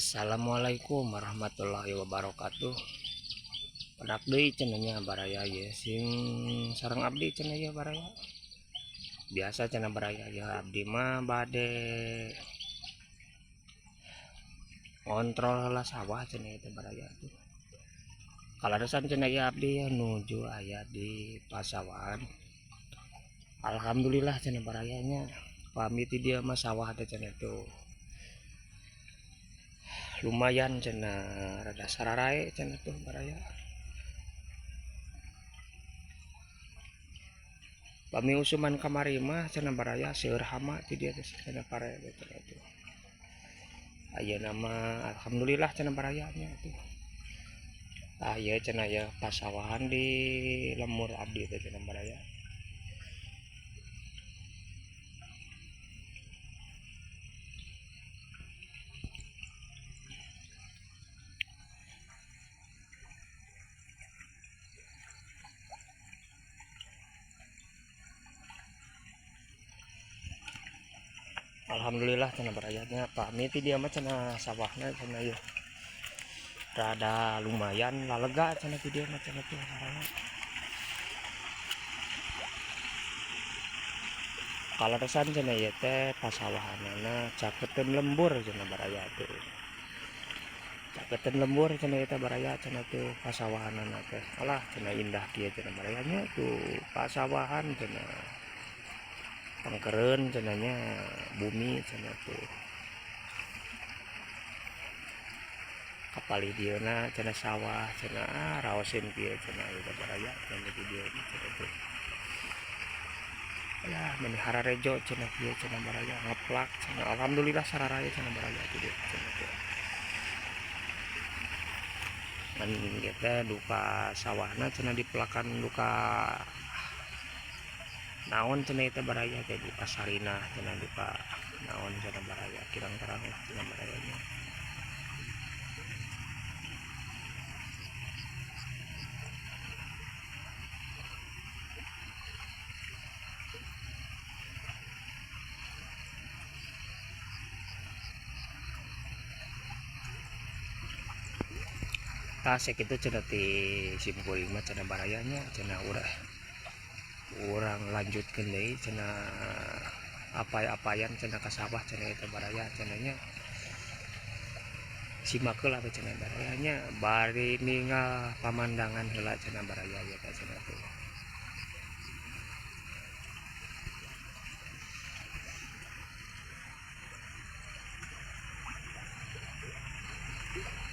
Assalamualaikum warahmatullahi wabarakatuh. Penak deui cenanya baraya ye sing sareng abdi cenah ya baraya. Biasa cenah baraya ya abdi mah bade ngontrol lah sawah cenah itu baraya tuh. Kalaresan cenah ya abdi ya nuju aya di pasawahan. Alhamdulillah cenah barayanya. Pamit dia mah sawah teh cenah tuh. Lumayan cenah rada sararae cenah tuh baraya. Pami usuman kamari mah cenah baraya seueur hama ti dia teh cenah pare gitu itu. Ayeuna nama alhamdulillah cenah barayanya tuh. Aya cenah ya pasawahan di lemur abdi teh cenah baraya. Alhamdulillah cenah barayanya pami ti dia mah cenah sawahna cenah ya rada lumayan lalega cenah ti dia mah cenah tuh baraya. Kalaresan cenah ya teh pasawahanana caketeun lembur cenah baraya tuh. Caketeun lembur cenah eta baraya cenah tuh pasawahanana teh. Alah cenah indah kieu cenah barayanya tuh pasawahan cenah. Pangkeren cenahnya bumi cenah tuh. Kapali dieuna cenah sawah cenah raosin kieu cenah eta baraya cenah di dieu cenah tuh. Ya mun hararejo cenah kieu cenah baraya ngeplak cenah alhamdulillah sararaya cenah baraya ti dieu cenah tuh. Man kita duka sawahna cenah dipelakan duka naon cenah eta baraya teh duka sarinah cenah duka naon cenah baraya kirang-kirang lah cenah barayanya. Tasek itu cenah ti simpul mah cenah barayanya cenah urang lanjutkeun deui cenah apa-apayan cenah ka sawah cenah eta baraya cenahnya simakeun lah cenah barayanya bari ninggal pamandangan heula cenah baraya ya cenah tuh.